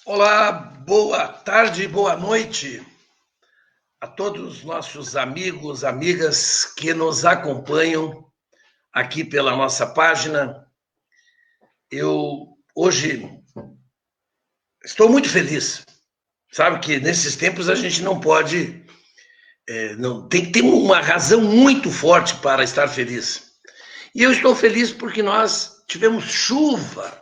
Olá, boa tarde, boa noite a todos os nossos amigos, amigas que nos acompanham aqui pela nossa página. Eu hoje estou muito feliz. Sabe que nesses tempos a gente não pode, não tem que ter uma razão muito forte para estar feliz. E eu estou feliz porque nós tivemos chuva.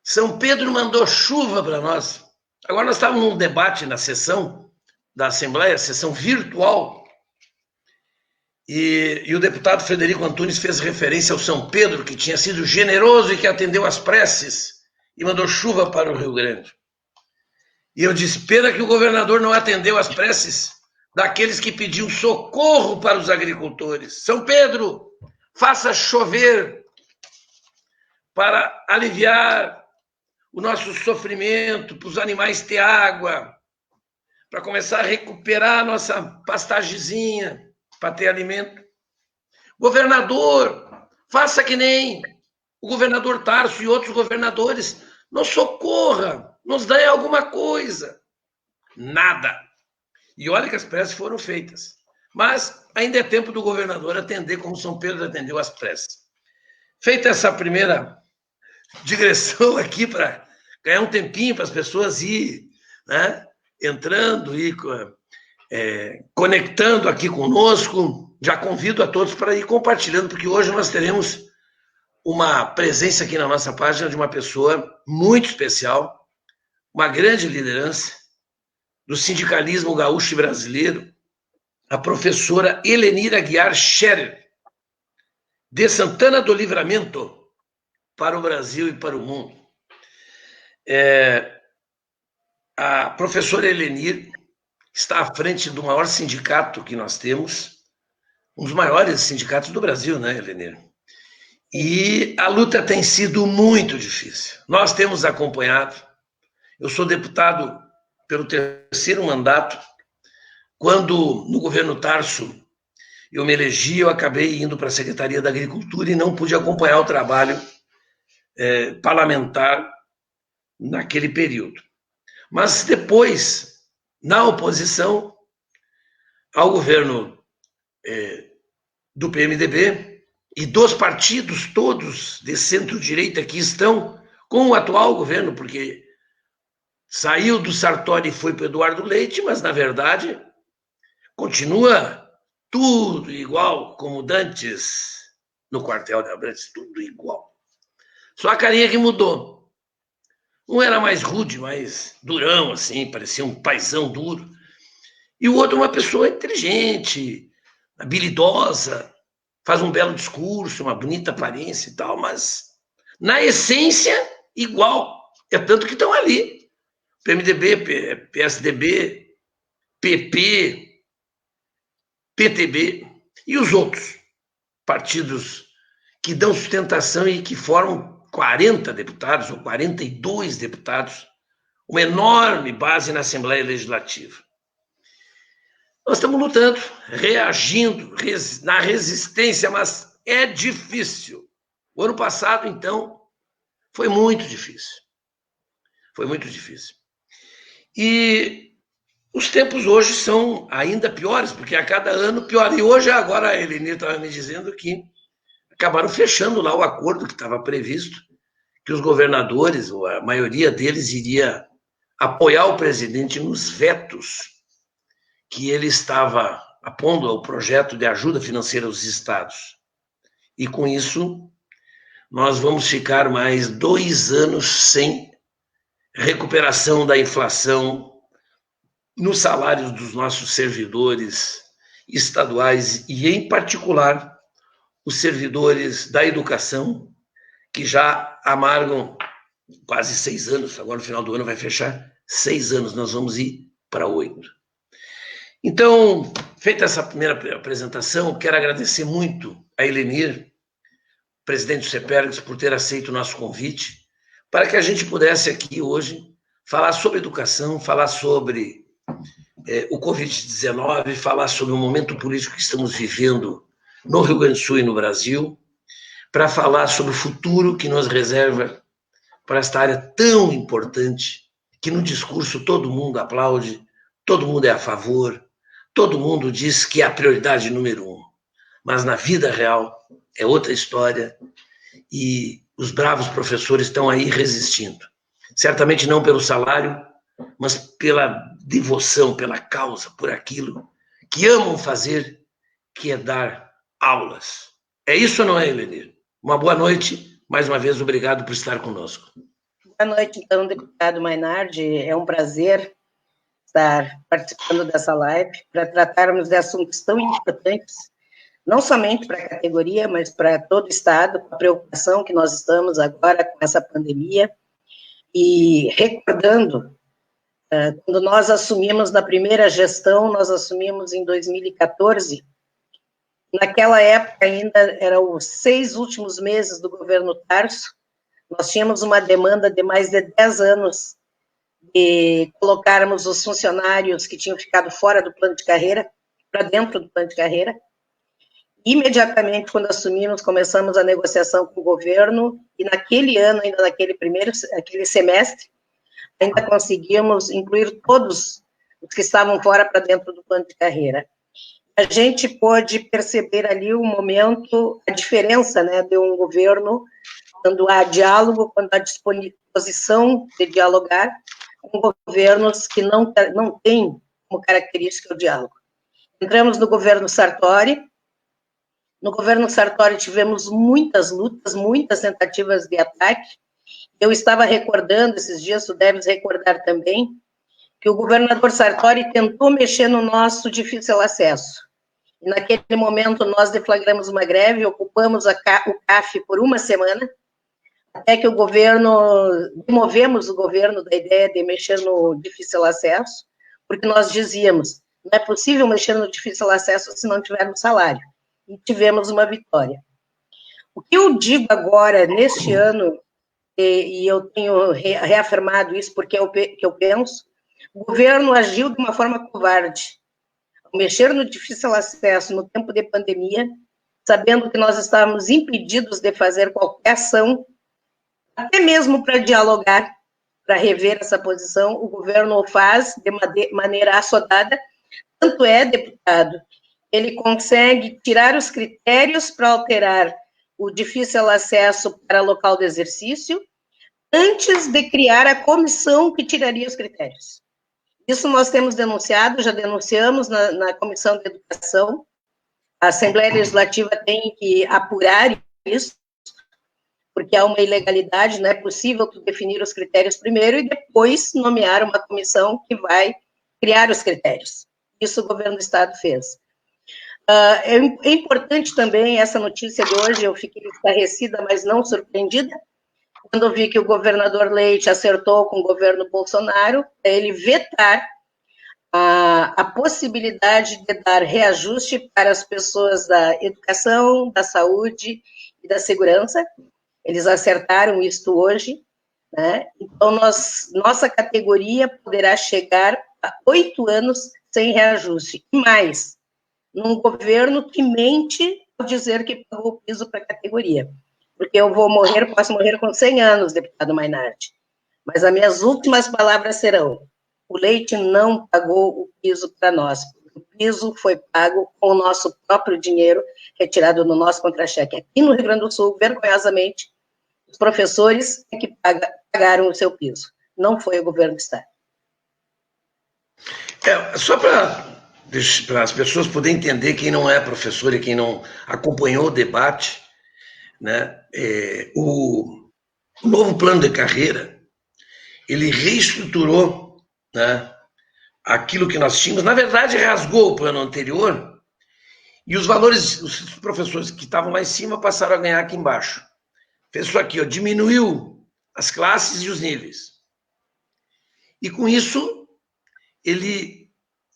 São Pedro mandou chuva para nós. Agora nós estávamos num debate na sessão da Assembleia, sessão virtual, e o deputado Frederico Antunes fez referência ao São Pedro, que tinha sido generoso e que atendeu às preces e mandou chuva para o Rio Grande. E eu disse, pena que o governador não atendeu às preces daqueles que pediam socorro para os agricultores. São Pedro, faça chover para aliviar o nosso sofrimento, para os animais ter água, para começar a recuperar a nossa pastagezinha, para ter alimento. Governador, faça que nem o governador Tarso e outros governadores, nos socorra, nos dê alguma coisa. Nada. E olha que as preces foram feitas. Mas ainda é tempo do governador atender como São Pedro atendeu as preces. Feita essa primeira digressão aqui para ganhar um tempinho para as pessoas ir, né, entrando e conectando aqui conosco, já convido a todos para ir compartilhando, porque hoje nós teremos uma presença aqui na nossa página de uma pessoa muito especial, uma grande liderança do sindicalismo gaúcho brasileiro, a professora Helenir Aguiar Scherer, de Santana do Livramento, para o Brasil e para o mundo. A professora Helenir está à frente do maior sindicato que nós temos, um dos maiores sindicatos do Brasil, né, Helenir? E a luta tem sido muito difícil. Nós temos acompanhado. Eu sou deputado pelo terceiro mandato. Quando, no governo Tarso, eu me elegi, eu acabei indo para a Secretaria da Agricultura e não pude acompanhar o trabalho parlamentar naquele período. Mas depois, na oposição ao governo do PMDB e dos partidos todos de centro-direita que estão com o atual governo, porque saiu do Sartori e foi para o Eduardo Leite, mas, na verdade, continua tudo igual como dantes no quartel de Abrantes, tudo igual. Só a carinha que mudou. Um era mais rude, mais durão, assim, parecia um paizão duro. E o outro uma pessoa inteligente, habilidosa, faz um belo discurso, uma bonita aparência e tal, mas na essência, igual. É tanto que estão ali. PMDB, PSDB, PP, PTB e os outros partidos que dão sustentação e que formam 40 deputados ou 42 deputados, uma enorme base na Assembleia Legislativa. Nós estamos lutando, reagindo na resistência, mas é difícil. O ano passado, então, foi muito difícil. Foi muito difícil. E os tempos hoje são ainda piores, porque a cada ano pior. E hoje, agora, a Helenir estava me dizendo que acabaram fechando lá o acordo que estava previsto, que os governadores, ou a maioria deles, iria apoiar o presidente nos vetos que ele estava apondo ao projeto de ajuda financeira aos estados. E com isso, nós vamos ficar mais 2 anos sem recuperação da inflação nos salários dos nossos servidores estaduais e, em particular, os servidores da educação, que já amargam quase 6 anos, agora no final do ano vai fechar 6 anos, nós vamos ir para 8. Então, feita essa primeira apresentação, quero agradecer muito a Helenir, presidente do CEPERGS, por ter aceito o nosso convite, para que a gente pudesse aqui hoje falar sobre educação, falar sobre o Covid-19, falar sobre o momento político que estamos vivendo no Rio Grande do Sul e no Brasil, para falar sobre o futuro que nos reserva para esta área tão importante, que no discurso todo mundo aplaude, todo mundo é a favor, todo mundo diz que é a prioridade número 1. Mas na vida real é outra história e os bravos professores estão aí resistindo. Certamente não pelo salário, mas pela devoção, pela causa, por aquilo que amam fazer, que é dar aulas. É isso ou não é, Elenir? Uma boa noite. Mais uma vez, obrigado por estar conosco. Boa noite, então, deputado Mainardi. É um prazer estar participando dessa live para tratarmos de assuntos tão importantes, não somente para a categoria, mas para todo o Estado, com a preocupação que nós estamos agora com essa pandemia. E recordando, quando nós assumimos na primeira gestão, nós assumimos em 2014, naquela época ainda eram os 6 últimos meses do governo Tarso, nós tínhamos uma demanda de mais de 10 anos de colocarmos os funcionários que tinham ficado fora do plano de carreira para dentro do plano de carreira. Imediatamente, quando assumimos, começamos a negociação com o governo e naquele ano, ainda aquele semestre, ainda conseguimos incluir todos os que estavam fora para dentro do plano de carreira. A gente pôde perceber ali o momento, a diferença, né, de um governo quando há diálogo, quando há disposição de dialogar, com governos que não têm como característica o diálogo. Entramos no governo Sartori. No governo Sartori tivemos muitas lutas, muitas tentativas de ataque. Eu estava recordando esses dias, tu deves recordar também, que o governador Sartori tentou mexer no nosso difícil acesso. E naquele momento nós deflagramos uma greve, ocupamos o CAF por uma semana, até que demovemos o governo da ideia de mexer no difícil acesso, porque nós dizíamos, não é possível mexer no difícil acesso se não tivermos salário. E tivemos uma vitória. O que eu digo agora, neste ano, e eu tenho reafirmado isso porque é o que eu penso, o governo agiu de uma forma covarde. Ao mexer no difícil acesso no tempo de pandemia, sabendo que nós estávamos impedidos de fazer qualquer ação, até mesmo para dialogar, para rever essa posição, o governo o faz de maneira assodada. Tanto é, deputado, ele consegue tirar os critérios para alterar o difícil acesso para local de exercício, antes de criar a comissão que tiraria os critérios. Isso nós temos denunciado, já denunciamos na Comissão de Educação. A Assembleia Legislativa tem que apurar isso, porque há uma ilegalidade, não é possível definir os critérios primeiro e depois nomear uma comissão que vai criar os critérios. Isso o governo do Estado fez. É importante também essa notícia de hoje, eu fiquei estarrecida, mas não surpreendida, quando eu vi que o governador Leite acertou com o governo Bolsonaro, ele vetar a possibilidade de dar reajuste para as pessoas da educação, da saúde e da segurança. Eles acertaram isto hoje, né? Então, nossa categoria poderá chegar a 8 anos sem reajuste. E mais, num governo que mente ao dizer que pagou o piso para a categoria. Porque eu posso morrer com 100 anos, deputado Mainardi. Mas as minhas últimas palavras serão: o Leite não pagou o piso para nós. O piso foi pago com o nosso próprio dinheiro, retirado no nosso contra-cheque. Aqui no Rio Grande do Sul, vergonhosamente, os professores é que pagaram o seu piso. Não foi o governo do Estado. Só para as pessoas poderem entender, quem não é professor e quem não acompanhou o debate, né, o novo plano de carreira, ele reestruturou, né, aquilo que nós tínhamos, na verdade rasgou o plano anterior e os valores, os professores que estavam lá em cima passaram a ganhar aqui embaixo. Fez isso aqui, ó, diminuiu as classes e os níveis. E com isso, ele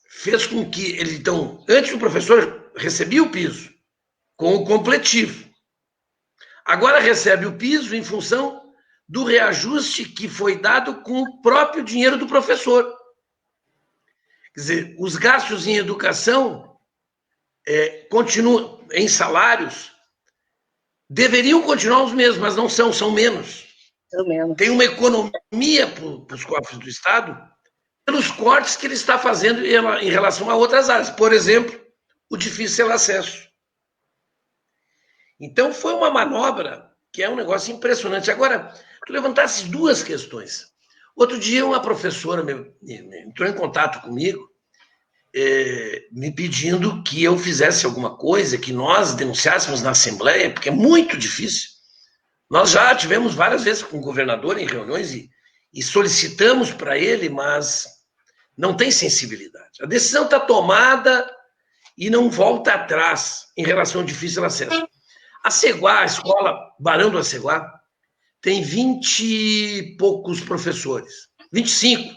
fez com que, então, antes o professor recebia o piso com o completivo. Agora recebe o piso em função do reajuste que foi dado com o próprio dinheiro do professor. Quer dizer, os gastos em educação continuam em salários, deveriam continuar os mesmos, mas não são menos. tem uma economia para os cofres do Estado pelos cortes que ele está fazendo em relação a outras áreas. Por exemplo, o difícil acesso. Então, foi uma manobra que é um negócio impressionante. Agora, tu levantaste duas questões. Outro dia, uma professora entrou em contato comigo, me pedindo que eu fizesse alguma coisa, que nós denunciássemos na Assembleia, porque é muito difícil. Nós já tivemos várias vezes com o governador em reuniões e solicitamos para ele, mas não tem sensibilidade. A decisão está tomada e não volta atrás em relação ao difícil acesso. A Ceguá, a escola Barão do Aceguá, tem 20 e poucos professores. 25,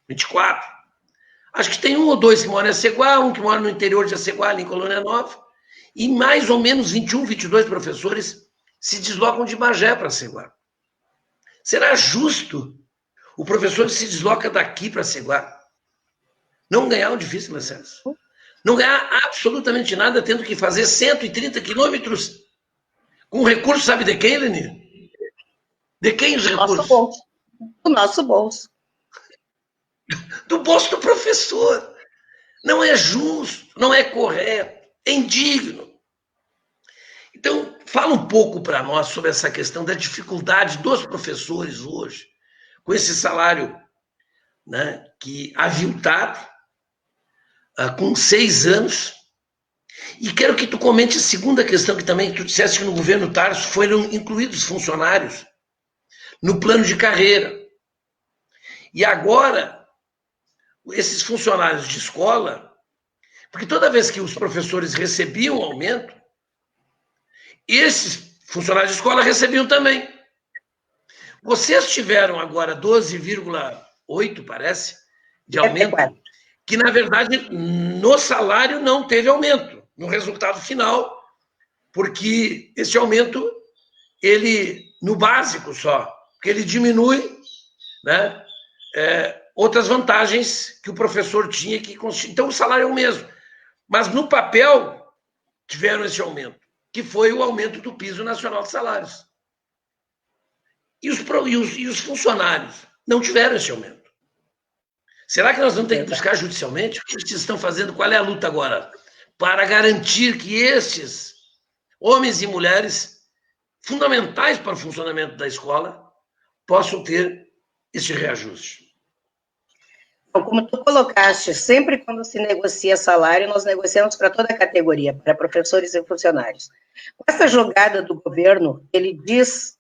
24. Acho que tem um ou dois que moram em Aceguá, um que mora no interior de Aceguá, ali em Colônia Nova, e mais ou menos 21, 22 professores se deslocam de Bagé para Aceguá. Será justo o professor que se desloca daqui para Aceguá não ganhar um difícil acesso? Não ganhar absolutamente nada, tendo que fazer 130 quilômetros com recurso, sabe de quem, Leni? De quem os recursos? Nosso bolso. Do nosso bolso. Do bolso do professor. Não é justo, não é correto, é indigno. Então, fala um pouco para nós sobre essa questão da dificuldade dos professores hoje, com esse salário, né, que aviltado, com 6 anos. E quero que tu comente a segunda questão, que também tu disseste que no governo Tarso foram incluídos funcionários no plano de carreira. E agora, esses funcionários de escola, porque toda vez que os professores recebiam aumento, esses funcionários de escola recebiam também. Vocês tiveram agora 12,8, parece, de aumento, que, na verdade, no salário não teve aumento, no resultado final, porque esse aumento, ele, no básico só, porque ele diminui, né, outras vantagens que o professor tinha que constituir. Então, o salário é o mesmo. Mas, no papel, tiveram esse aumento, que foi o aumento do piso nacional de salários. E os funcionários não tiveram esse aumento. Será que nós vamos ter que buscar judicialmente? O que vocês estão fazendo? Qual é a luta agora? Para garantir que estes homens e mulheres, fundamentais para o funcionamento da escola, possam ter esse reajuste. Como tu colocaste, sempre quando se negocia salário, nós negociamos para toda a categoria, para professores e funcionários. Com essa jogada do governo, ele diz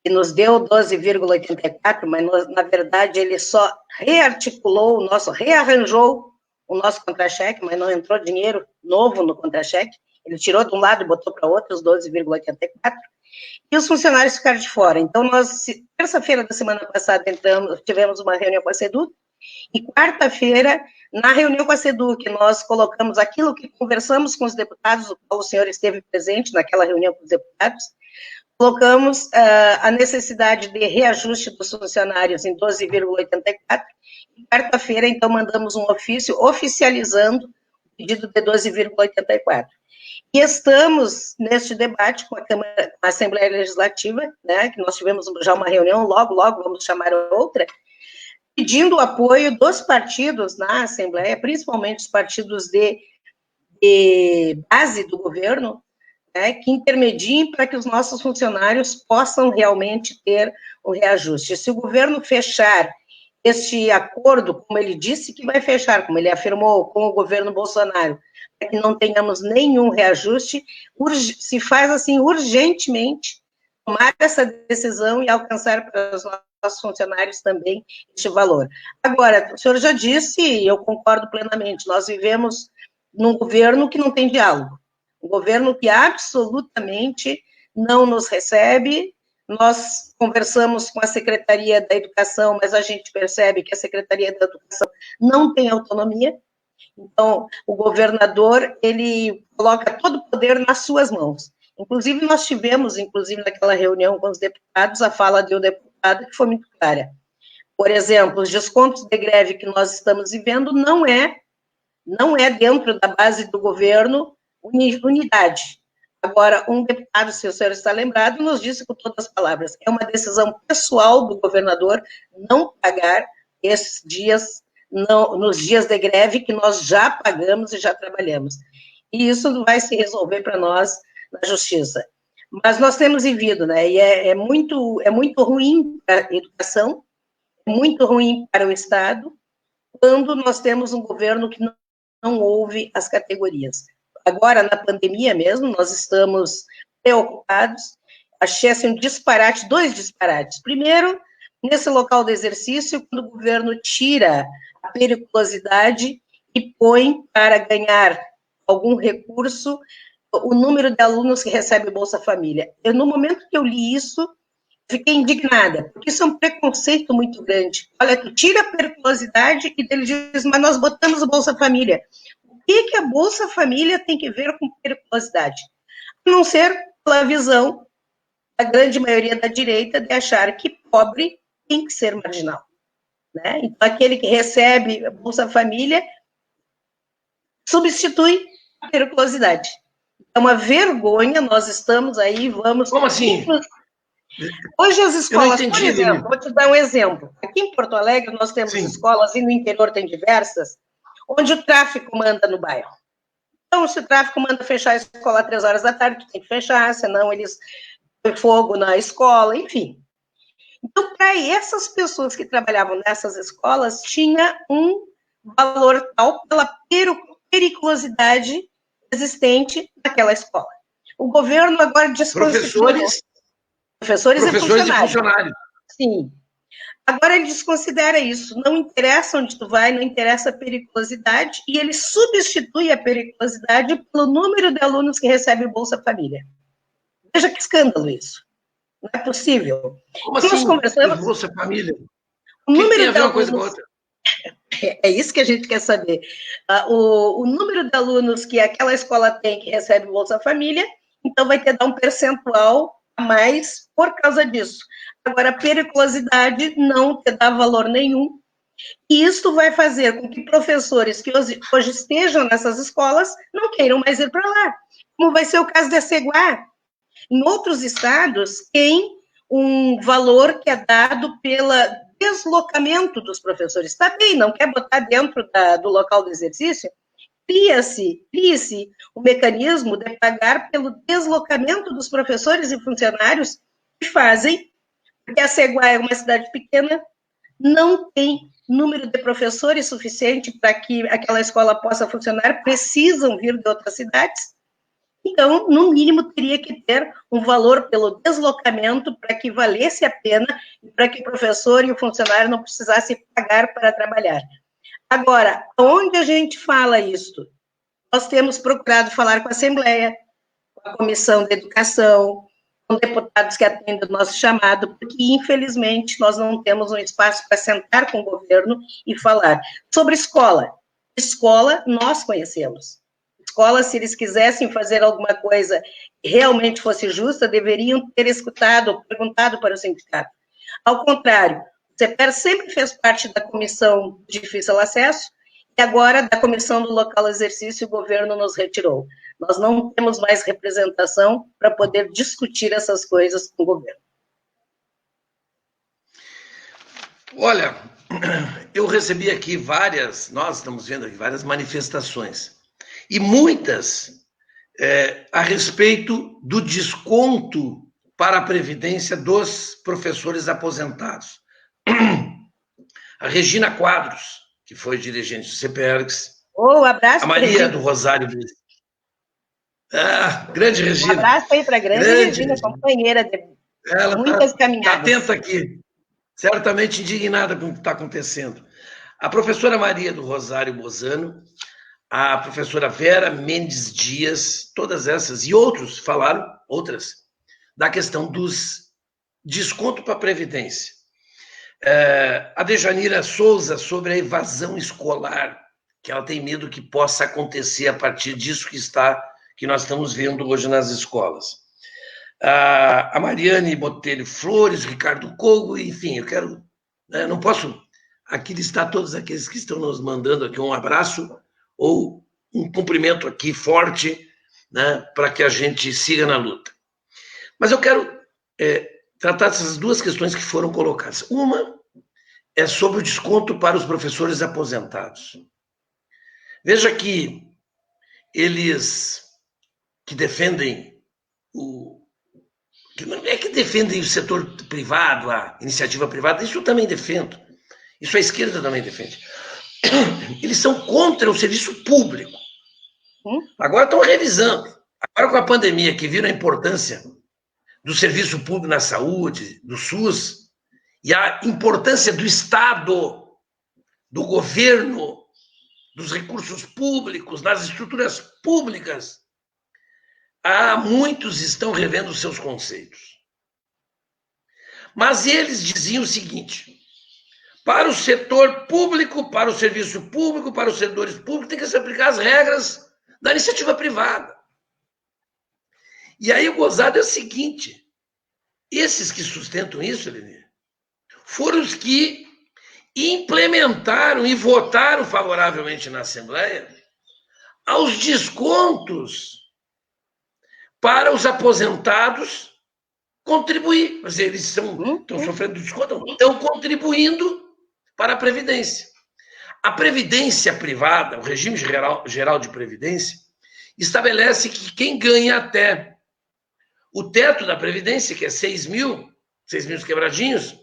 que nos deu 12,84, mas na verdade ele só rearticulou rearranjou o nosso contra-cheque, mas não entrou dinheiro novo no contra-cheque, ele tirou de um lado e botou para outro os 12,84, e os funcionários ficaram de fora. Então, nós, terça-feira da semana passada, tivemos uma reunião com a SEDUC, e quarta-feira, na reunião com a SEDUC, nós colocamos aquilo que conversamos com os deputados, o senhor esteve presente naquela reunião com os deputados, colocamos a necessidade de reajuste dos funcionários em 12,84, e quarta-feira, então, mandamos um ofício oficializando o pedido de 12,84. E estamos neste debate com a Assembleia Legislativa, né, que nós tivemos já uma reunião, logo vamos chamar outra, pedindo o apoio dos partidos na Assembleia, principalmente os partidos de base do governo, né, que intermediem para que os nossos funcionários possam realmente ter o reajuste. Se o governo fechar este acordo, como ele disse que vai fechar, como ele afirmou com o governo Bolsonaro, para que não tenhamos nenhum reajuste, se faz assim urgentemente tomar essa decisão e alcançar para os nossos funcionários também este valor. Agora, o senhor já disse, e eu concordo plenamente, nós vivemos num governo que não tem diálogo, um governo que absolutamente não nos recebe. Nós conversamos com a Secretaria da Educação, mas a gente percebe que a Secretaria da Educação não tem autonomia. Então, o governador, ele coloca todo o poder nas suas mãos. Inclusive, nós tivemos, naquela reunião com os deputados, a fala de um deputado que foi muito clara. Por exemplo, os descontos de greve que nós estamos vivendo não é dentro da base do governo unidade. Agora, um deputado, se o senhor está lembrado, nos disse com todas as palavras, é uma decisão pessoal do governador não pagar esses dias, nos dias de greve que nós já pagamos e já trabalhamos. E isso vai se resolver para nós na justiça. Mas nós temos vivido, né? E é muito ruim para a educação, é muito ruim para o Estado, quando nós temos um governo que não ouve as categorias. Agora, na pandemia mesmo, nós estamos preocupados. Achei assim, dois disparates. Primeiro, nesse local de exercício, quando o governo tira a periculosidade e põe para ganhar algum recurso o número de alunos que recebe Bolsa Família. No momento que eu li isso, fiquei indignada, porque isso é um preconceito muito grande. Olha, tu tira a periculosidade e ele diz, mas nós botamos a Bolsa Família. O que a Bolsa Família tem que ver com periculosidade? A não ser pela visão da grande maioria da direita de achar que pobre tem que ser marginal. Né? Então, aquele que recebe a Bolsa Família substitui a periculosidade. É uma vergonha, nós estamos aí, vamos... Como assim? Hoje as escolas, por exemplo, vou te dar um exemplo. Aqui em Porto Alegre nós temos escolas, e no interior tem diversas, onde o tráfico manda no bairro. Então, se o tráfico manda fechar a escola às 3 horas da tarde, tu tem que fechar, senão eles põem fogo na escola, enfim. Então, para essas pessoas que trabalhavam nessas escolas, tinha um valor tal pela periculosidade existente naquela escola. O governo agora desconsiderou... Professores e funcionários. Sim. Agora ele desconsidera isso. Não interessa onde tu vai, não interessa a periculosidade, e ele substitui a periculosidade pelo número de alunos que recebem Bolsa Família. Veja que escândalo isso. Não é possível. Como assim? Nós conversamos... Bolsa Família? O número tem a ver de uma alunos... coisa com outra? É isso que a gente quer saber. O número de alunos que aquela escola tem que recebe Bolsa Família, então vai ter que dar um percentual a mais por causa disso. Agora, a periculosidade não te dá valor nenhum, e isso vai fazer com que professores que hoje estejam nessas escolas não queiram mais ir para lá, como vai ser o caso da Ceguá. Em outros estados, tem um valor que é dado pelo deslocamento dos professores. Está bem, não quer botar dentro do local do exercício? Cria-se o mecanismo de pagar pelo deslocamento dos professores e funcionários que fazem, porque a Ceguá é uma cidade pequena, não tem número de professores suficiente para que aquela escola possa funcionar, precisam vir de outras cidades. Então, no mínimo, teria que ter um valor pelo deslocamento para que valesse a pena e para que o professor e o funcionário não precisassem pagar para trabalhar. Agora, onde a gente fala isso? Nós temos procurado falar com a Assembleia, com a Comissão de Educação, com deputados que atendem o nosso chamado, porque, infelizmente, nós não temos um espaço para sentar com o governo e falar. Sobre escola. Escola, nós conhecemos. Escola, se eles quisessem fazer alguma coisa que realmente fosse justa, deveriam ter escutado, perguntado para o sindicato. Ao contrário, o CEPER sempre fez parte da comissão de difícil acesso, e agora, da comissão do local exercício, o governo nos retirou. Nós não temos mais representação para poder discutir essas coisas com o governo. Olha, eu recebi aqui nós estamos vendo aqui várias manifestações, e muitas a respeito do desconto para a Previdência dos professores aposentados. A Regina Quadros, que foi dirigente do CEPERGS. Abraço. A Maria do Rosário. Grande Regina. Um abraço aí para a grande Regina, companheira de muitas caminhadas. Está atenta aqui, certamente indignada com o que está acontecendo. A professora Maria do Rosário Bozano, a professora Vera Mendes Dias, todas essas, e outros falaram, da questão dos desconto para a Previdência. A Dejanira Souza, sobre a evasão escolar, que ela tem medo que possa acontecer a partir disso que nós estamos vendo hoje nas escolas. A Mariane Botelho Flores, Ricardo Cogo, enfim, não posso aqui listar todos aqueles que estão nos mandando aqui um abraço ou um cumprimento aqui forte né, para que a gente siga na luta. Mas eu quero tratar dessas duas questões que foram colocadas. Uma é sobre o desconto para os professores aposentados. Veja que eles que defendem que não é que defendem o setor privado, a iniciativa privada, isso eu também defendo. Isso a esquerda também defende. Eles são contra o serviço público. Agora estão revisando. Agora com a pandemia, que viram a importância do serviço público na saúde, do SUS, e a importância do Estado, do governo, dos recursos públicos, das estruturas públicas, muitos estão revendo os seus conceitos. Mas eles diziam o seguinte: para o setor público, para o serviço público, para os servidores públicos, tem que se aplicar as regras da iniciativa privada. E aí o gozado é o seguinte: esses que sustentam isso, Elenir, foram os que implementaram e votaram favoravelmente na Assembleia aos descontos para os aposentados contribuir. Quer dizer, eles estão sofrendo desconto, estão contribuindo para a Previdência. A Previdência privada, o regime geral de Previdência, estabelece que quem ganha até o teto da Previdência, que é 6 mil quebradinhos,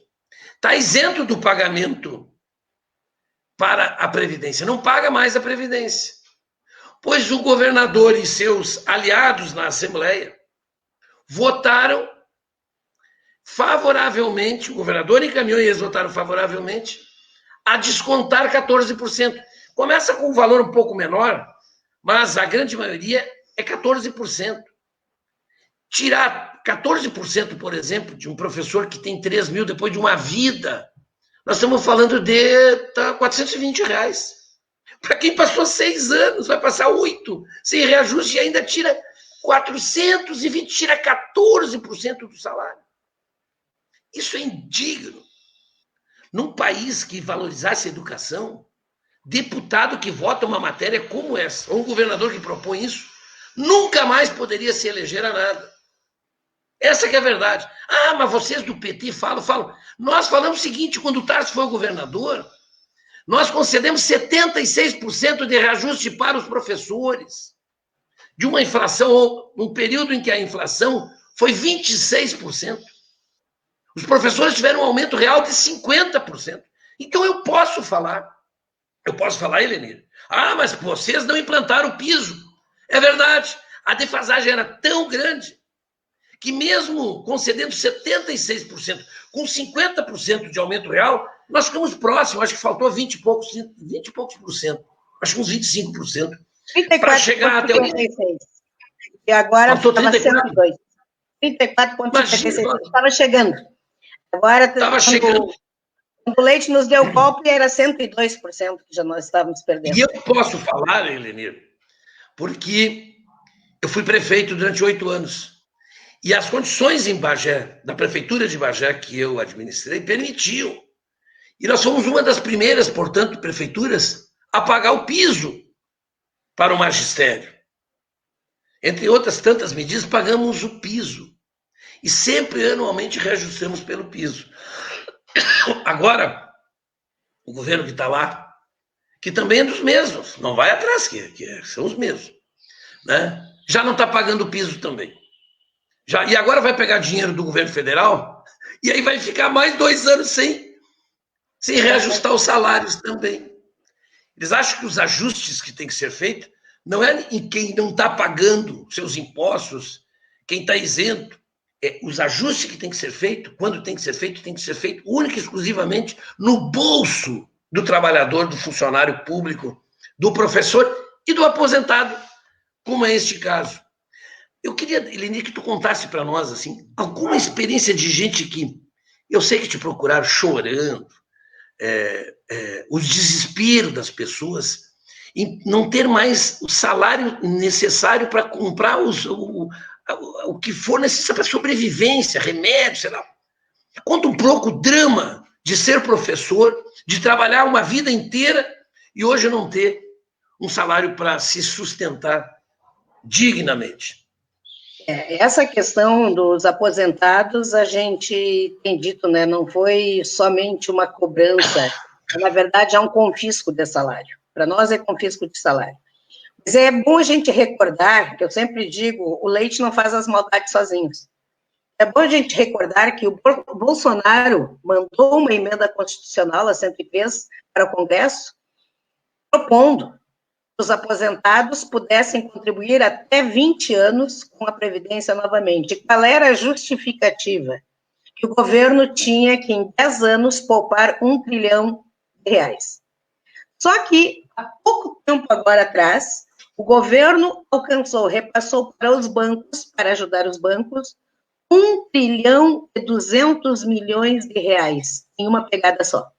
está isento do pagamento para a Previdência, não paga mais a Previdência. Pois o governador e seus aliados na Assembleia votaram favoravelmente, o governador encaminhou e eles votaram favoravelmente, a descontar 14%. Começa com um valor um pouco menor, mas a grande maioria é 14%. Tirar 14%, por exemplo, de um professor que tem 3 mil depois de uma vida, nós estamos falando de R$420. Para quem passou 6 anos, vai passar 8, sem reajuste, e ainda tira 420, tira 14% do salário. Isso é indigno. Num país que valorizasse a educação, deputado que vota uma matéria como essa, ou um governador que propõe isso, nunca mais poderia se eleger a nada. Essa que é a verdade. Mas vocês do PT falam. Nós falamos o seguinte: quando o Tarso foi o governador, nós concedemos 76% de reajuste para os professores, de uma inflação, num período em que a inflação foi 26%. Os professores tiveram um aumento real de 50%. Então eu posso falar, Elenir, mas vocês não implantaram o piso. É verdade, a defasagem era tão grande que mesmo concedendo 76%, com 50% de aumento real, nós ficamos próximos, acho que faltou 20 e poucos por cento, acho que uns 25%, para chegar até o... E agora estava 102. 34,56. Estava chegando. Agora estava chegando. O leite nos deu golpe e era 102% que já nós estávamos perdendo. E eu posso falar, Elenir, porque eu fui prefeito durante 8 anos. E as condições em Bagé, da prefeitura de Bagé, que eu administrei, permitiam. E nós fomos uma das primeiras, portanto, prefeituras a pagar o piso para o magistério. Entre outras tantas medidas, pagamos o piso. E sempre, anualmente, reajustamos pelo piso. Agora, o governo que está lá, que também é dos mesmos, não vai atrás, são os mesmos, né? Já não está pagando o piso também. E agora vai pegar dinheiro do governo federal e aí vai ficar mais 2 anos sem reajustar os salários também. Eles acham que os ajustes que tem que ser feito não é em quem não está pagando seus impostos, quem está isento. Os ajustes que tem que ser feito, quando tem que ser feito única e exclusivamente no bolso do trabalhador, do funcionário público, do professor e do aposentado, como é este caso. Eu queria, Elenir, que tu contasse para nós assim, alguma experiência de gente que eu sei que te procuraram chorando, o desespero das pessoas em não ter mais o salário necessário para comprar o que for necessário para sobrevivência, remédio, sei lá. Conta um pouco o drama de ser professor, de trabalhar uma vida inteira e hoje não ter um salário para se sustentar dignamente. Essa questão dos aposentados, a gente tem dito, né, não foi somente uma cobrança, na verdade, é um confisco de salário. Para nós é confisco de salário. Mas é bom a gente recordar, que eu sempre digo, o leite não faz as maldades sozinhos. É bom a gente recordar que o Bolsonaro mandou uma emenda constitucional, a 103, para o Congresso, propondo que os aposentados pudessem contribuir até 20 anos com a Previdência novamente. Qual era a justificativa? Que o governo tinha que, em 10 anos, poupar R$ 1 trilhão. Só que, há pouco tempo agora atrás, o governo repassou para os bancos, para ajudar os bancos, R$ 1 trilhão e 200 milhões em uma pegada só.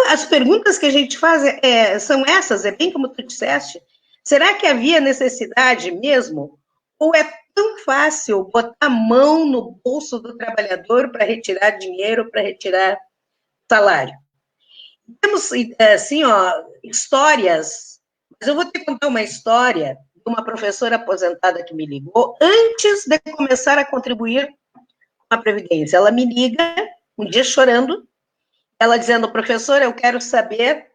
As perguntas que a gente faz são essas, é bem como tu disseste. Será que havia necessidade mesmo? Ou é tão fácil botar a mão no bolso do trabalhador para retirar dinheiro, para retirar salário? Temos, assim, histórias, mas eu vou te contar uma história de uma professora aposentada que me ligou antes de começar a contribuir com a Previdência. Ela me liga um dia chorando, ela dizendo, professora, eu quero saber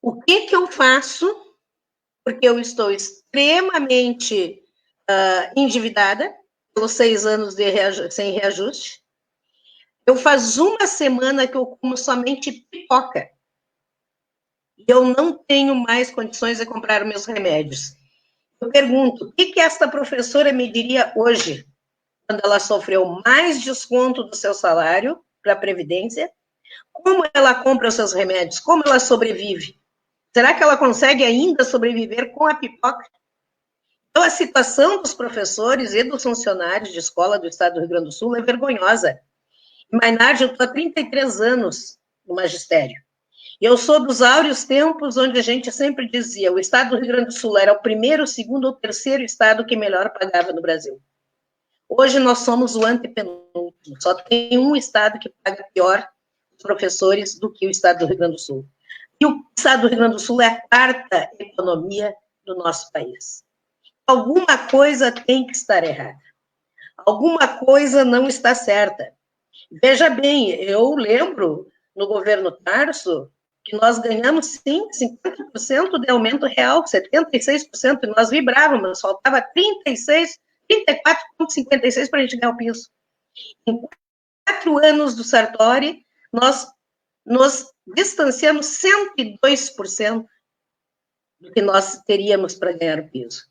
o que eu faço, porque eu estou extremamente endividada, pelos 6 anos sem reajuste. Eu faz uma semana que eu como somente pipoca. E eu não tenho mais condições de comprar meus remédios. Eu pergunto, o que esta professora me diria hoje, quando ela sofreu mais desconto do seu salário para a Previdência? Como ela compra os seus remédios? Como ela sobrevive? Será que ela consegue ainda sobreviver com a pipoca? Então, a situação dos professores e dos funcionários de escola do Estado do Rio Grande do Sul é vergonhosa. Mainardi, eu estou há 33 anos no magistério. Eu sou dos áureos tempos onde a gente sempre dizia o Estado do Rio Grande do Sul era o primeiro, o segundo ou terceiro estado que melhor pagava no Brasil. Hoje nós somos o antepenúltimo. Só tem um estado que paga pior os professores do que o Estado do Rio Grande do Sul. E o Estado do Rio Grande do Sul é a quarta economia do nosso país. Alguma coisa tem que estar errada. Alguma coisa não está certa. Veja bem, eu lembro, no governo Tarso, que nós ganhamos, sim, 50% de aumento real, 76%, e nós vibrávamos, faltava 34,56% para a gente ganhar o piso. Em 4 anos do Sartori, nós nos distanciamos 102% do que nós teríamos para ganhar o piso.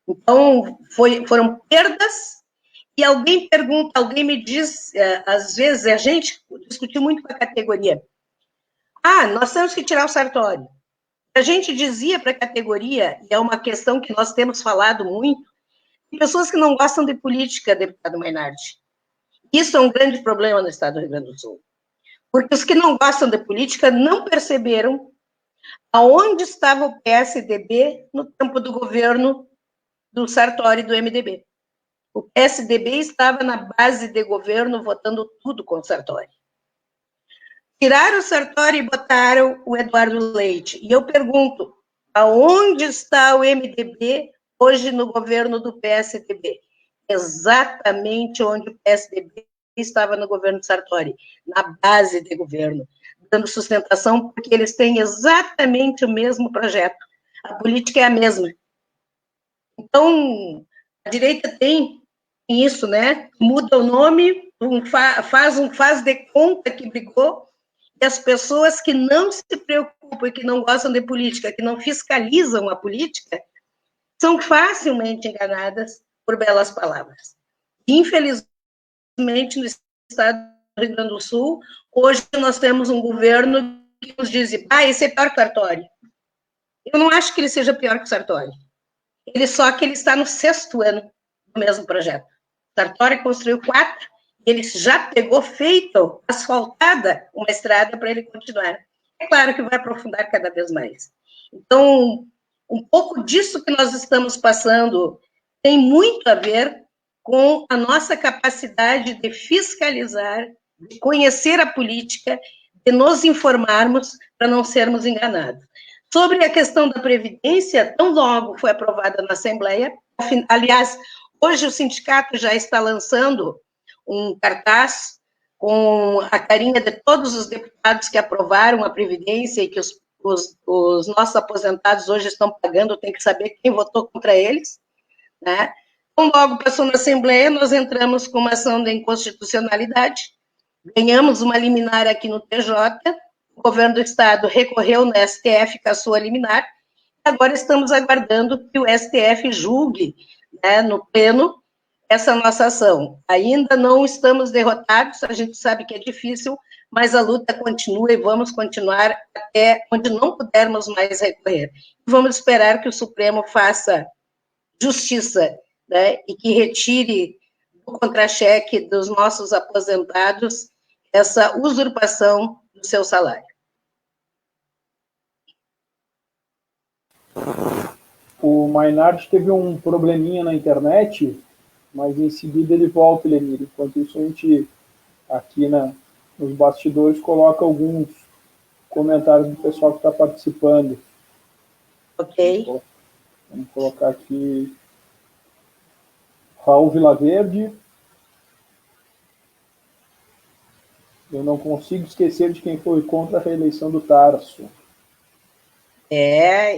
Então, foram perdas. E alguém pergunta, alguém me diz, às vezes, a gente discutiu muito com a categoria, nós temos que tirar o Sartori. A gente dizia para a categoria, e é uma questão que nós temos falado muito, de pessoas que não gostam de política, deputado Mainardi. Isso é um grande problema no Estado do Rio Grande do Sul. Porque os que não gostam de política não perceberam aonde estava o PSDB no tempo do governo do Sartori e do MDB. O PSDB estava na base de governo votando tudo com o Sartori. Tiraram o Sartori e botaram o Eduardo Leite. E eu pergunto, aonde está o MDB hoje no governo do PSDB? Exatamente onde o PSDB estava no governo do Sartori, na base de governo, dando sustentação, porque eles têm exatamente o mesmo projeto. A política é a mesma. Então, a direita tem isso, né? Muda o nome, faz de conta que brigou, e as pessoas que não se preocupam e que não gostam de política, que não fiscalizam a política, são facilmente enganadas por belas palavras. Infelizmente, no Estado do Rio Grande do Sul, hoje nós temos um governo que nos diz, esse é pior que o Sartori. Eu não acho que ele seja pior que o Sartori. Só que ele está no 6º ano do mesmo projeto. Sartori construiu 4, e ele já pegou feito, asfaltada, uma estrada para ele continuar. É claro que vai aprofundar cada vez mais. Então, um pouco disso que nós estamos passando tem muito a ver com a nossa capacidade de fiscalizar, de conhecer a política, de nos informarmos para não sermos enganados. Sobre a questão da Previdência, tão logo foi aprovada na Assembleia, aliás, hoje o sindicato já está lançando um cartaz com a carinha de todos os deputados que aprovaram a Previdência e que os nossos aposentados hoje estão pagando, tem que saber quem votou contra eles, né? Então, logo passou na Assembleia, nós entramos com uma ação de inconstitucionalidade, ganhamos uma liminar aqui no TJ, o governo do Estado recorreu no STF com a sua liminar, agora estamos aguardando que o STF julgue, né, no pleno, essa nossa ação. Ainda não estamos derrotados, a gente sabe que é difícil, mas a luta continua e vamos continuar até onde não pudermos mais recorrer. Vamos esperar que o Supremo faça justiça, né, e que retire do contra-cheque dos nossos aposentados essa usurpação do seu salário. O Mainardi teve um probleminha na internet, mas em seguida ele volta, Lenir. Enquanto isso, a gente, aqui nos bastidores, coloca alguns comentários do pessoal que está participando. Ok. Vamos colocar aqui Raul Vilaverde. Eu não consigo esquecer de quem foi contra a reeleição do Tarso.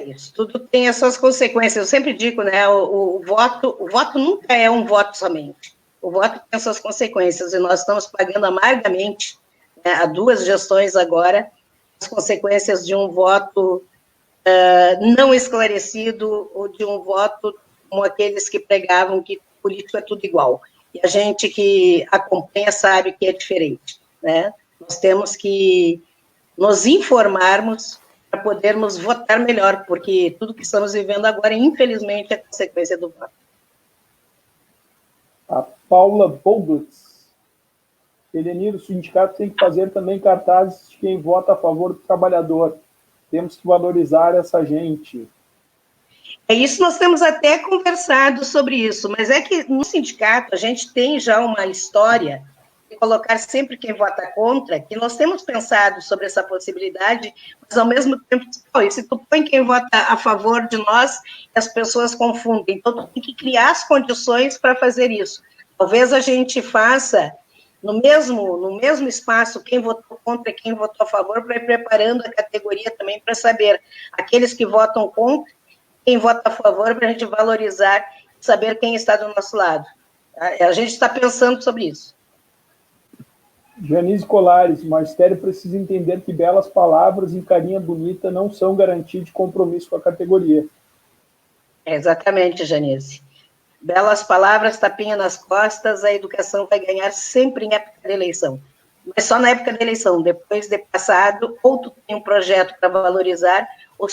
Isso tudo tem as suas consequências. Eu sempre digo, né, o voto nunca é um voto somente. O voto tem as suas consequências, e nós estamos pagando amargamente, né, há 2 gestões agora, as consequências de um voto não esclarecido, ou de um voto como aqueles que pregavam que político é tudo igual. E a gente que acompanha sabe que é diferente, né? Nós temos que nos informarmos para podermos votar melhor, porque tudo que estamos vivendo agora, infelizmente, é consequência do voto. A Paula Boglitz. Elenir, o sindicato tem que fazer também cartazes de quem vota a favor do trabalhador. Temos que valorizar essa gente. É isso, nós temos até conversado sobre isso, mas é que no sindicato a gente tem já uma história de colocar sempre quem vota contra, que nós temos pensado sobre essa possibilidade, mas ao mesmo tempo, se tu põe quem vota a favor de nós, as pessoas confundem. Então, tu tem que criar as condições para fazer isso. Talvez a gente faça no mesmo espaço quem votou contra e quem votou a favor, para ir preparando a categoria também para saber aqueles que votam contra, quem vota a favor, para a gente valorizar, saber quem está do nosso lado. A gente está pensando sobre isso. Janice Colares, o magistério precisa entender que belas palavras e carinha bonita não são garantia de compromisso com a categoria. Exatamente, Janice. Belas palavras, tapinha nas costas, a educação vai ganhar sempre em época de eleição. Mas só na época da eleição, depois de passado, ou tu tem um projeto para valorizar, ou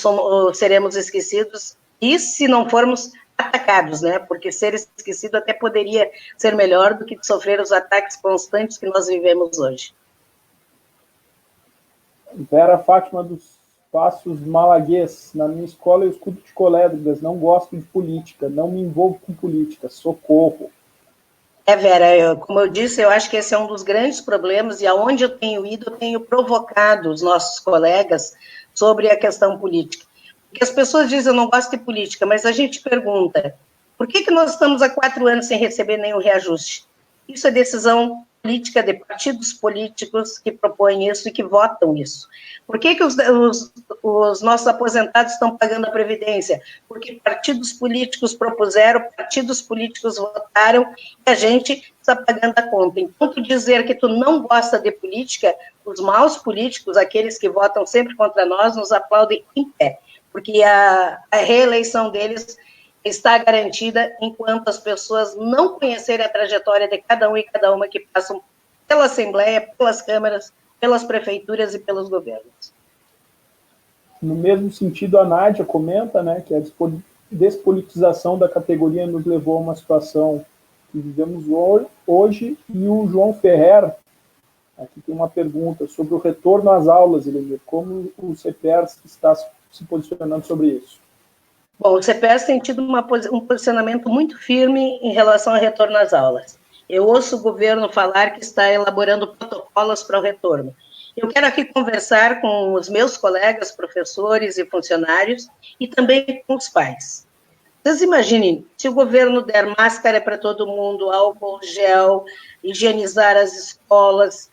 seremos esquecidos, e se não formos atacados, né? Porque ser esquecido até poderia ser melhor do que sofrer os ataques constantes que nós vivemos hoje. Vera Fátima dos Passos Malaguês. Na minha escola eu escuto de colegas, não gosto de política, não me envolvo com política, socorro. Vera, como eu disse, eu acho que esse é um dos grandes problemas, e aonde eu tenho ido, eu tenho provocado os nossos colegas sobre a questão política. Porque as pessoas dizem, eu não gosto de política, mas a gente pergunta, por que nós estamos há 4 anos sem receber nenhum reajuste? Isso é decisão política de partidos políticos que propõem isso e que votam isso. Por que os nossos aposentados estão pagando a Previdência? Porque partidos políticos propuseram, partidos políticos votaram, e a gente está pagando a conta. Então, tu dizer que tu não gosta de política, os maus políticos, aqueles que votam sempre contra nós, nos aplaudem em pé, porque a reeleição deles está garantida enquanto as pessoas não conhecerem a trajetória de cada um e cada uma que passam pela Assembleia, pelas câmaras, pelas prefeituras e pelos governos. No mesmo sentido, a Nádia comenta, né, que a despolitização da categoria nos levou a uma situação que vivemos hoje, e o João Ferrer, aqui tem uma pergunta sobre o retorno às aulas, Elenir, como o CEPERS está se posicionando sobre isso? Bom, o CEPERS tem tido um posicionamento muito firme em relação ao retorno às aulas. Eu ouço o governo falar que está elaborando protocolos para o retorno. Eu quero aqui conversar com os meus colegas, professores e funcionários, e também com os pais. Vocês imaginem, se o governo der máscara para todo mundo, álcool gel, higienizar as escolas.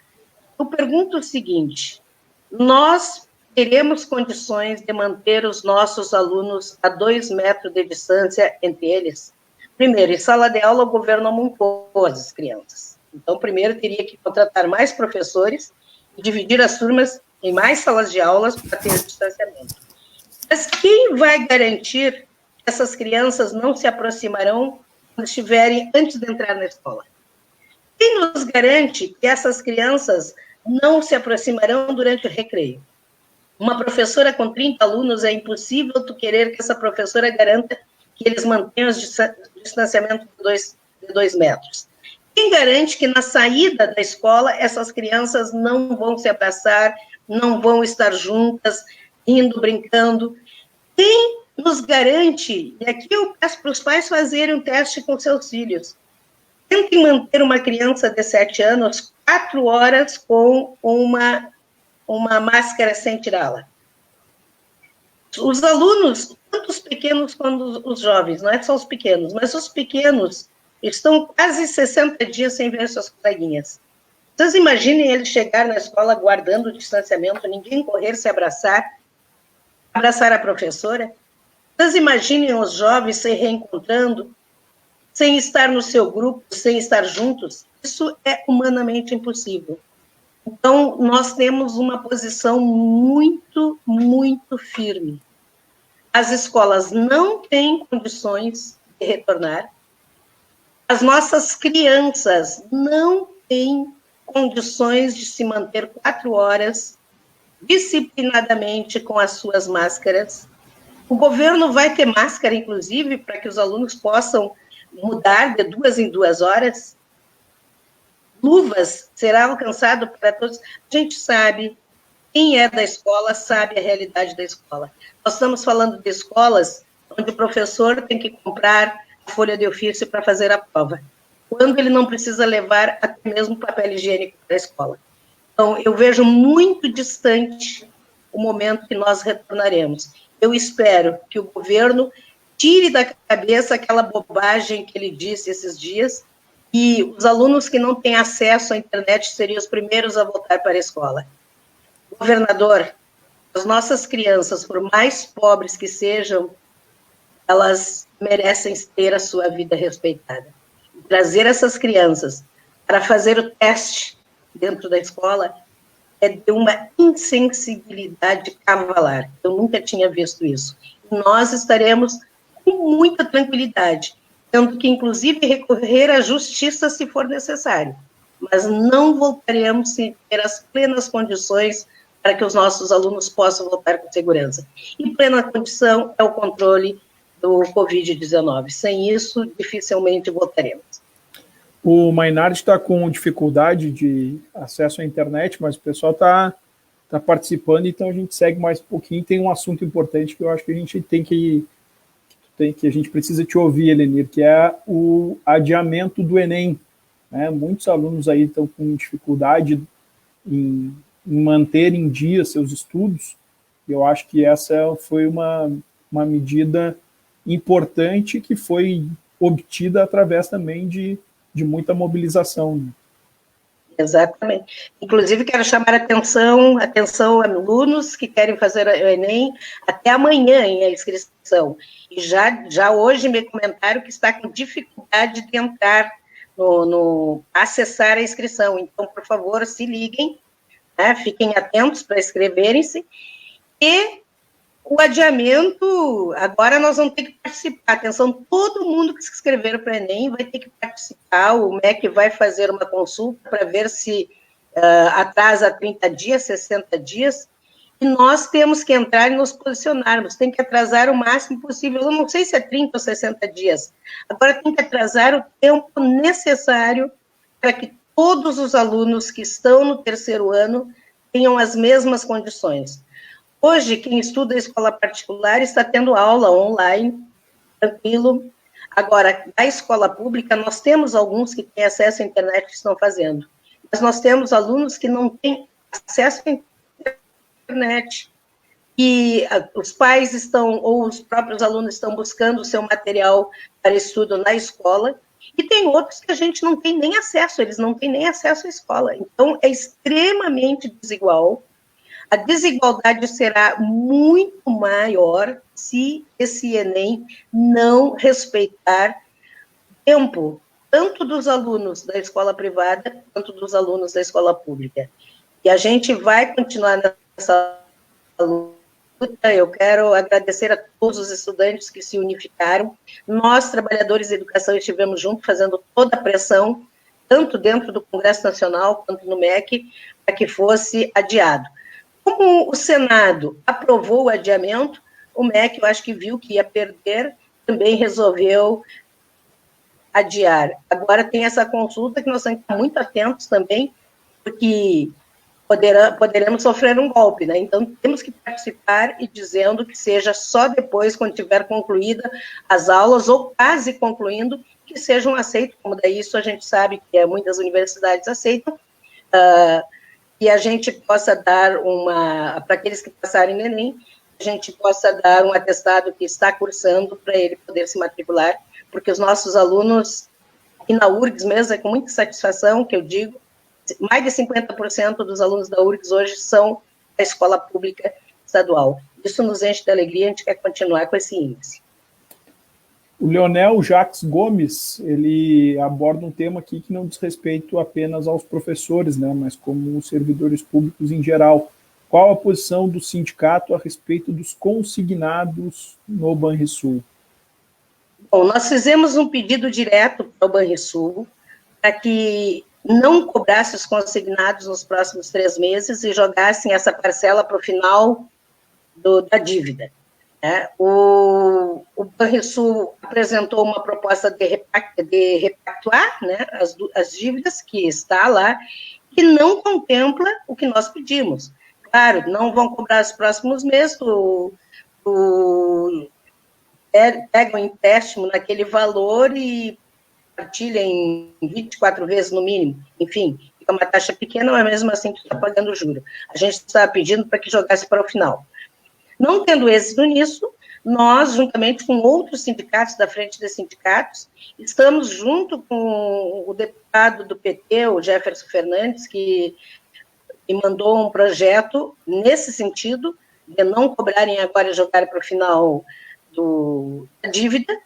Eu pergunto o seguinte: nós teremos condições de manter os nossos alunos a 2 metros de distância entre eles? Primeiro, em sala de aula, o governo aumentou as crianças. Então, primeiro, teria que contratar mais professores e dividir as turmas em mais salas de aulas para ter distanciamento. Mas quem vai garantir que essas crianças não se aproximarão quando estiverem antes de entrar na escola? Quem nos garante que essas crianças não se aproximarão durante o recreio? Uma professora com 30 alunos, é impossível tu querer que essa professora garanta que eles mantenham o distanciamento de 2 metros. Quem garante que na saída da escola essas crianças não vão se abraçar, não vão estar juntas, rindo, brincando? Quem nos garante? E aqui eu peço para os pais fazerem um teste com seus filhos. Tentem manter uma criança de 7 anos 4 horas com uma máscara sem tirá-la. Os alunos, tanto os pequenos quanto os jovens, não é só os pequenos, mas os pequenos estão quase 60 dias sem ver suas coleguinhas. Vocês imaginem ele chegar na escola guardando o distanciamento, ninguém correr se abraçar a professora? Vocês imaginem os jovens se reencontrando, sem estar no seu grupo, sem estar juntos? Isso é humanamente impossível. Então, nós temos uma posição muito, muito firme. As escolas não têm condições de retornar. As nossas crianças não têm condições de se manter 4 horas disciplinadamente com as suas máscaras. O governo vai ter máscara, inclusive, para que os alunos possam mudar de 2 em 2 horas. Luvas será alcançado para todos. A gente sabe, quem é da escola sabe a realidade da escola. Nós estamos falando de escolas onde o professor tem que comprar a folha de ofício para fazer a prova, quando ele não precisa levar até mesmo papel higiênico para a escola. Então, eu vejo muito distante o momento que nós retornaremos. Eu espero que o governo tire da cabeça aquela bobagem que ele disse esses dias, e os alunos que não têm acesso à internet seriam os primeiros a voltar para a escola. Governador, as nossas crianças, por mais pobres que sejam, elas merecem ter a sua vida respeitada. Trazer essas crianças para fazer o teste dentro da escola é de uma insensibilidade cavalar. Eu nunca tinha visto isso. Nós estaremos com muita tranquilidade, tendo que, inclusive, recorrer à justiça se for necessário. Mas não voltaremos sem ter as plenas condições para que os nossos alunos possam voltar com segurança. E plena condição é o controle do Covid-19. Sem isso, dificilmente voltaremos. O Mainardi está com dificuldade de acesso à internet, mas o pessoal está participando, então a gente segue mais um pouquinho. Tem um assunto importante que eu acho que a gente a gente precisa te ouvir, Helenir, que é o adiamento do Enem. Né? Muitos alunos aí estão com dificuldade em manter em dia seus estudos, e eu acho que essa foi uma medida importante que foi obtida através também de muita mobilização. Né? Exatamente. Inclusive, quero chamar atenção alunos que querem fazer o Enem até amanhã em a inscrição. E já hoje me comentaram que está com dificuldade de entrar acessar a inscrição. Então, por favor, se liguem, né, fiquem atentos para inscreverem-se. E o adiamento, agora nós vamos ter que participar. Atenção, todo mundo que se inscrever para o Enem vai ter que participar. O MEC vai fazer uma consulta para ver se atrasa 30 dias, 60 dias, e nós temos que entrar e nos posicionarmos. Tem que atrasar o máximo possível. Eu não sei se é 30 ou 60 dias. Agora tem que atrasar o tempo necessário para que todos os alunos que estão no 3º ano tenham as mesmas condições. Hoje, quem estuda em escola particular está tendo aula online, tranquilo. Agora, na escola pública, nós temos alguns que têm acesso à internet que estão fazendo. Mas nós temos alunos que não têm acesso à internet. E os pais estão, ou os próprios alunos estão buscando o seu material para estudo na escola, e tem outros que a gente não tem nem acesso, eles não têm nem acesso à escola. Então, é extremamente desigual. A desigualdade será muito maior se esse Enem não respeitar o tempo, tanto dos alunos da escola privada, quanto dos alunos da escola pública. E a gente vai continuar nessa luta. Eu quero agradecer a todos os estudantes que se unificaram. Nós, trabalhadores da educação, estivemos juntos fazendo toda a pressão, tanto dentro do Congresso Nacional quanto no MEC, para que fosse adiado. Como o Senado aprovou o adiamento, o MEC, eu acho que viu que ia perder, também resolveu adiar. Agora tem essa consulta que nós temos que estar muito atentos também, porque poderemos sofrer um golpe, né? Então, temos que participar e dizendo que seja só depois, quando tiver concluída as aulas, ou quase concluindo, que sejam aceitos, como daí isso a gente sabe que muitas universidades aceitam, e a gente possa dar para aqueles que passarem no Enem, a gente possa dar um atestado que está cursando para ele poder se matricular, porque os nossos alunos, e na URGS mesmo, é com muita satisfação que eu digo, mais de 50% dos alunos da URGS hoje são da escola pública estadual. Isso nos enche de alegria, a gente quer continuar com esse índice. O Leonel Jacques Gomes, ele aborda um tema aqui que não diz respeito apenas aos professores, né, mas como os servidores públicos em geral. Qual a posição do sindicato a respeito dos consignados no Banrisul? Bom, nós fizemos um pedido direto para o Banrisul para que não cobrasse os consignados nos próximos 3 meses e jogassem essa parcela para o final da dívida. O Banrisul apresentou uma proposta de repactuar, né, as dívidas que está lá, que não contempla o que nós pedimos. Claro, não vão cobrar os próximos meses, pega um empréstimo naquele valor e partilha em 24 vezes no mínimo, enfim, fica uma taxa pequena, mas mesmo assim tu está pagando juro. A gente está pedindo para que jogasse para o final. Não tendo êxito nisso, nós, juntamente com outros sindicatos da Frente dos Sindicatos, estamos junto com o deputado do PT, o Jefferson Fernandes, que mandou um projeto nesse sentido, de não cobrarem agora e jogarem para o final da dívida.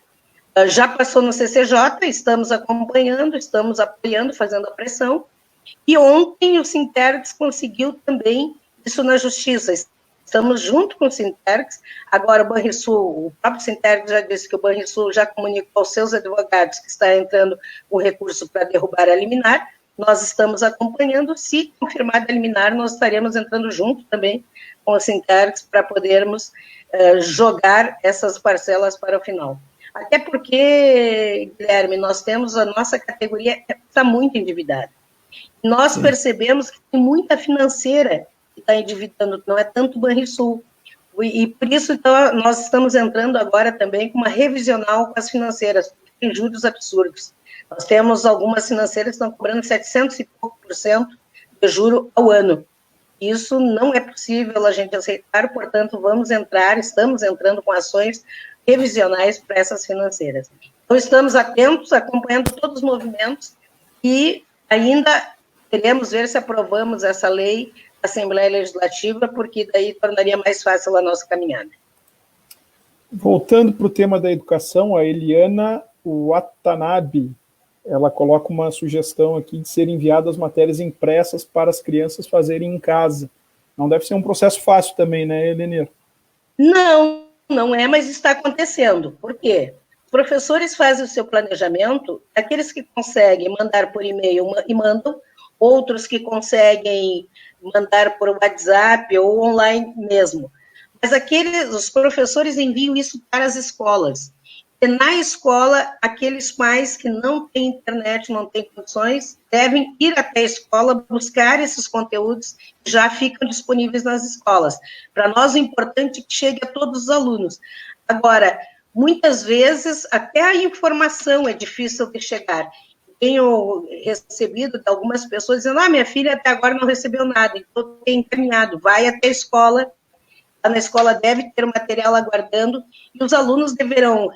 Já passou no CCJ, estamos acompanhando, estamos apoiando, fazendo a pressão, e ontem o Sintergs conseguiu também isso na Justiça. Estamos junto com o Sintergs, agora o Banrisul, o próprio Sintergs já disse que o Banrisul já comunicou aos seus advogados que está entrando o recurso para derrubar a liminar, nós estamos acompanhando, se confirmada a liminar, nós estaremos entrando junto também com o Sintergs para podermos jogar essas parcelas para o final. Até porque, Guilherme, nós temos, a nossa categoria está muito endividada. Nós percebemos que tem muita financeira que está endividando, não é tanto o Banrisul. E por isso, então, nós estamos entrando agora também com uma revisional com as financeiras, porque tem juros absurdos. Nós temos algumas financeiras que estão cobrando 700 e pouco % de juro ao ano. Isso não é possível a gente aceitar, portanto, estamos entrando com ações revisionais para essas financeiras. Então, estamos atentos, acompanhando todos os movimentos e ainda queremos ver se aprovamos essa lei da Assembleia Legislativa, porque daí tornaria mais fácil a nossa caminhada. Voltando para o tema da educação, a Eliana Watanabe, ela coloca uma sugestão aqui de ser enviadas matérias impressas para as crianças fazerem em casa. Não deve ser um processo fácil também, né, Helena? Não é, mas está acontecendo. Por quê? Os professores fazem o seu planejamento, aqueles que conseguem mandar por e-mail e mandam, outros que conseguem mandar por WhatsApp ou online mesmo. Mas os professores enviam isso para as escolas. E na escola, aqueles pais que não têm internet, não têm condições, devem ir até a escola, buscar esses conteúdos que já ficam disponíveis nas escolas. Para nós, o importante é que chegue a todos os alunos. Agora, muitas vezes, até a informação é difícil de chegar. tenho recebido de algumas pessoas dizendo, minha filha até agora não recebeu nada, então tem encaminhado, vai até a escola, na escola deve ter o material aguardando, e os alunos deverão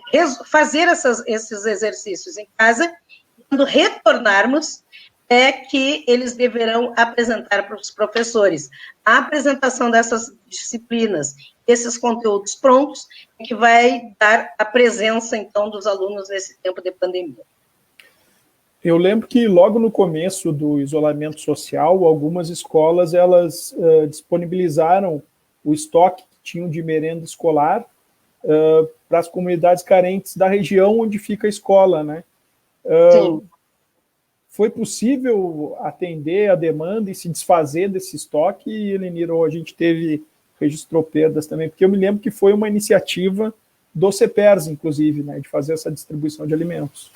fazer esses exercícios em casa, e quando retornarmos, é que eles deverão apresentar para os professores. A apresentação dessas disciplinas, esses conteúdos prontos, é que vai dar a presença, então, dos alunos nesse tempo de pandemia. Eu lembro que logo no começo do isolamento social, algumas escolas elas disponibilizaram o estoque que tinham de merenda escolar para as comunidades carentes da região onde fica a escola, né? Sim. Foi possível atender a demanda e se desfazer desse estoque, e, Eleniro, a gente registrou perdas também, porque eu me lembro que foi uma iniciativa do CEPERS, inclusive, né, de fazer essa distribuição de alimentos.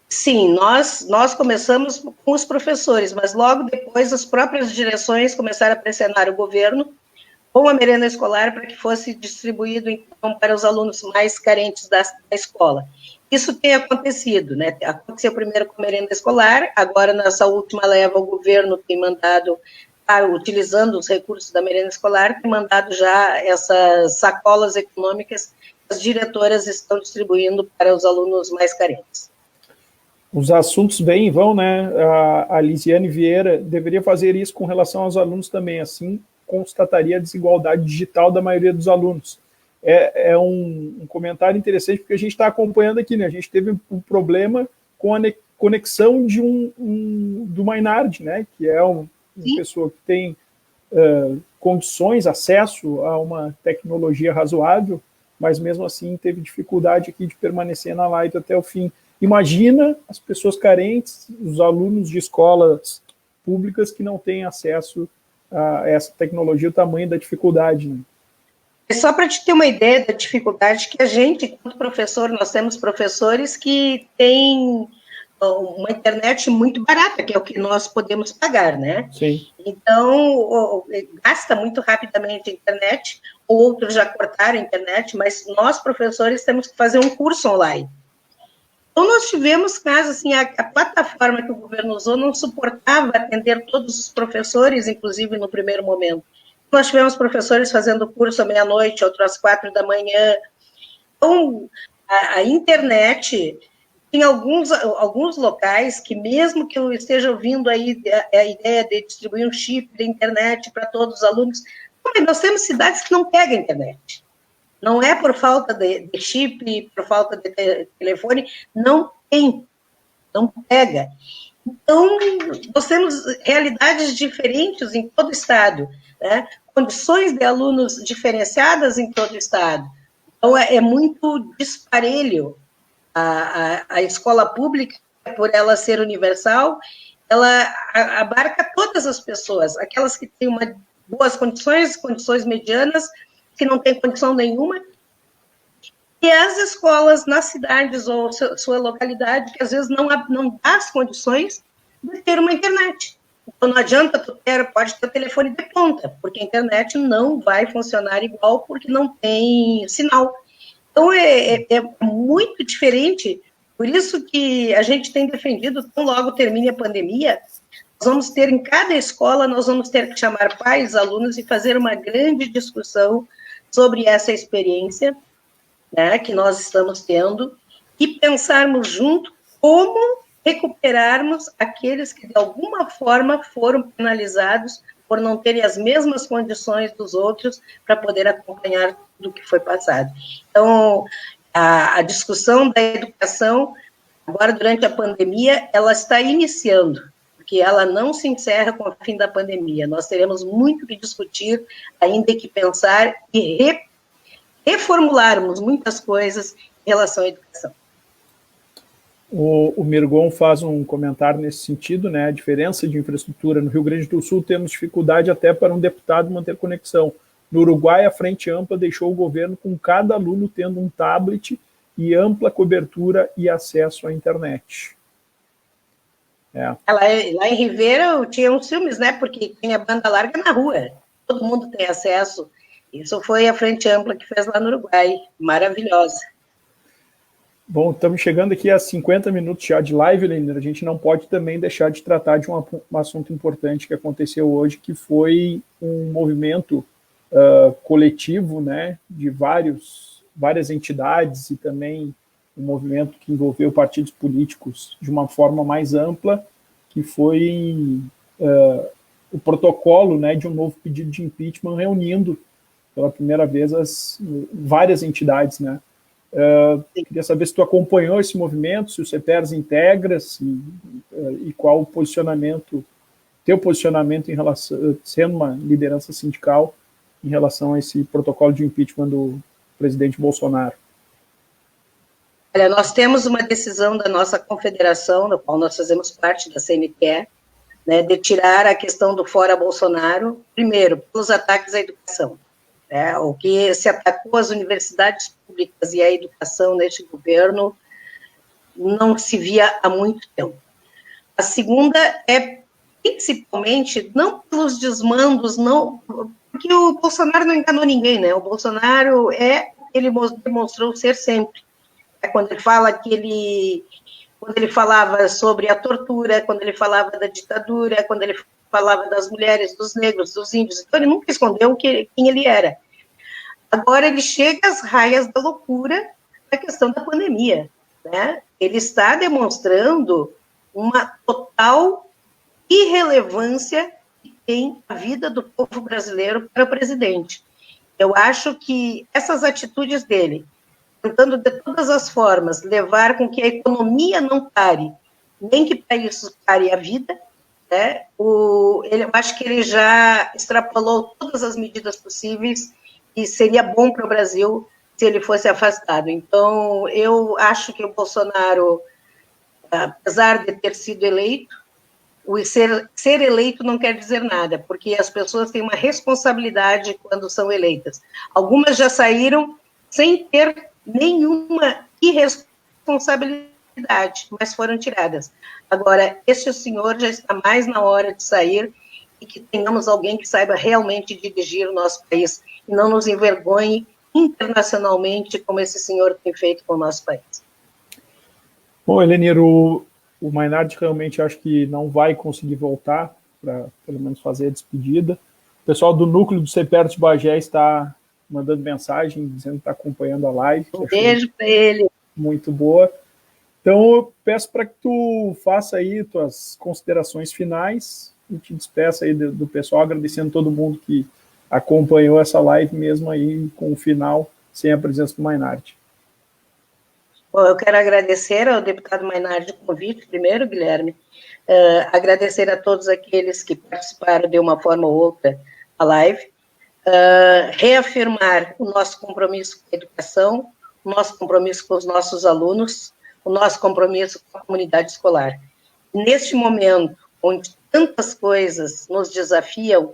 Sim, nós começamos com os professores, mas logo depois as próprias direções começaram a pressionar o governo com a merenda escolar para que fosse distribuído, então, para os alunos mais carentes da escola. Isso tem acontecido, né? Aconteceu primeiro com a merenda escolar, agora nessa última leva o governo tem mandado, utilizando os recursos da merenda escolar, tem mandado já essas sacolas econômicas que as diretoras estão distribuindo para os alunos mais carentes. Os assuntos vêm e vão, né? A Lisiane Vieira deveria fazer isso com relação aos alunos também, assim constataria a desigualdade digital da maioria dos alunos. É um comentário interessante, porque a gente está acompanhando aqui, né? A gente teve um problema com a conexão do Maynard, né? Que é uma pessoa que tem condições, acesso a uma tecnologia razoável, mas mesmo assim teve dificuldade aqui de permanecer na live até o fim. Imagina as pessoas carentes, os alunos de escolas públicas que não têm acesso a essa tecnologia, o tamanho da dificuldade, né? Só para te ter uma ideia da dificuldade que a gente, enquanto professor, nós temos professores que têm uma internet muito barata, que é o que nós podemos pagar, né? Sim. Então, gasta muito rapidamente a internet, outros já cortaram a internet, mas nós, professores, temos que fazer um curso online. Então, nós tivemos casos, assim, a plataforma que o governo usou não suportava atender todos os professores, inclusive no primeiro momento. Nós tivemos professores fazendo curso à meia-noite, outros às 4 da manhã. Então, a internet, tem alguns locais que, mesmo que eu esteja ouvindo aí a ideia de distribuir um chip de internet para todos os alunos, nós temos cidades que não pegam internet. Não é por falta de chip, por falta de telefone, não pega. Então, nós temos realidades diferentes em todo o estado, né? Condições de alunos diferenciadas em todo o estado. Então, é muito disparelho. A escola pública, por ela ser universal, ela abarca todas as pessoas, aquelas que têm boas condições medianas, que não têm condição nenhuma, e as escolas nas cidades ou sua localidade, que às vezes não dá as condições de ter uma internet. Então, não adianta pode ter telefone de ponta, porque a internet não vai funcionar igual, porque não tem sinal. Então, é muito diferente, por isso que a gente tem defendido, tão logo termine a pandemia, nós vamos ter em cada escola, nós vamos ter que chamar pais, alunos e fazer uma grande discussão sobre essa experiência, né, que nós estamos tendo, e pensarmos junto como recuperarmos aqueles que, de alguma forma, foram penalizados por não terem as mesmas condições dos outros para poder acompanhar do que foi passado. Então, a discussão da educação, agora, durante a pandemia, ela está iniciando, porque ela não se encerra com o fim da pandemia. Nós teremos muito que discutir, ainda que pensar e reformularmos muitas coisas em relação à educação. O Mirgon faz um comentário nesse sentido, né? A diferença de infraestrutura. No Rio Grande do Sul temos dificuldade até para um deputado manter conexão. No Uruguai, a Frente Ampla deixou o governo com cada aluno tendo um tablet e ampla cobertura e acesso à internet. Lá em Ribeira tinha uns filmes, né? Porque tinha banda larga na rua. Todo mundo tem acesso. Isso foi a Frente Ampla que fez lá no Uruguai. Maravilhosa. Bom, estamos chegando aqui a 50 minutos já de live, Lenir. A gente não pode também deixar de tratar de um assunto importante que aconteceu hoje, que foi um movimento coletivo, né, de várias entidades e também um movimento que envolveu partidos políticos de uma forma mais ampla, que foi o protocolo, né, de um novo pedido de impeachment, reunindo pela primeira vez várias entidades, né. Queria saber se tu acompanhou esse movimento, se o CEPERS integra, e qual o teu posicionamento em relação, sendo uma liderança sindical, em relação a esse protocolo de impeachment do presidente Bolsonaro. Olha, nós temos uma decisão da nossa confederação, da qual nós fazemos parte da CNTE, né, de tirar a questão do fora Bolsonaro, primeiro, pelos ataques à educação. O que se atacou às universidades públicas e à educação neste governo não se via há muito tempo. A segunda é, principalmente, não pelos desmandos, não, porque o Bolsonaro não enganou ninguém, né? O Bolsonaro ele demonstrou ser sempre. Quando ele fala quando ele falava sobre a tortura, quando ele falava da ditadura, quando ele falava das mulheres, dos negros, dos índios, então ele nunca escondeu quem ele era. Agora ele chega às raias da loucura na questão da pandemia, né? Ele está demonstrando uma total irrelevância que tem a vida do povo brasileiro para o presidente. Eu acho que essas atitudes dele, tentando de todas as formas levar com que a economia não pare, nem que para isso pare a vida, né? Eu acho que ele já extrapolou todas as medidas possíveis e seria bom para o Brasil se ele fosse afastado. Então, eu acho que o Bolsonaro, apesar de ter sido eleito, ser eleito não quer dizer nada, porque as pessoas têm uma responsabilidade quando são eleitas. Algumas já saíram sem ter nenhuma irresponsabilidade, mas foram tiradas. Agora, este senhor já está mais na hora de sair e que tenhamos alguém que saiba realmente dirigir o nosso país e não nos envergonhe internacionalmente como esse senhor tem feito com o nosso país. Bom, Helenir, o Mainardi realmente acho que não vai conseguir voltar para, pelo menos, fazer a despedida. O pessoal do núcleo do CEPERS de Bagé está mandando mensagem, dizendo que está acompanhando a live. Um beijo para ele. Muito boa. Então, eu peço para que tu faça aí tuas considerações finais e te despeça aí do pessoal, agradecendo todo mundo que acompanhou essa live mesmo aí com o final, sem a presença do Mainardi. Bom, eu quero agradecer ao deputado Mainardi o convite, primeiro, Guilherme, agradecer a todos aqueles que participaram de uma forma ou outra da live, reafirmar o nosso compromisso com a educação, o nosso compromisso com os nossos alunos, o nosso compromisso com a comunidade escolar. Neste momento, onde tantas coisas nos desafiam,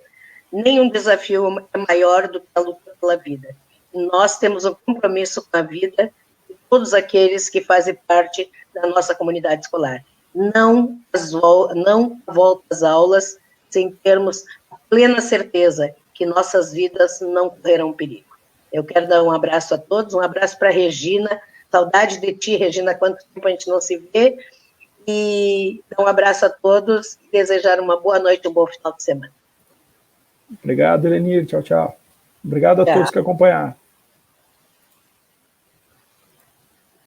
nenhum desafio é maior do que a luta pela vida. Nós temos um compromisso com a vida de todos aqueles que fazem parte da nossa comunidade escolar. Não volta às aulas sem termos plena certeza que nossas vidas não correrão perigo. Eu quero dar um abraço a todos, um abraço para a Regina, saudade de ti, Regina, quanto tempo a gente não se vê, e dar um abraço a todos e desejar uma boa noite, um bom final de semana. Obrigado, Helenir. Tchau, tchau. Obrigado a todos que acompanharam.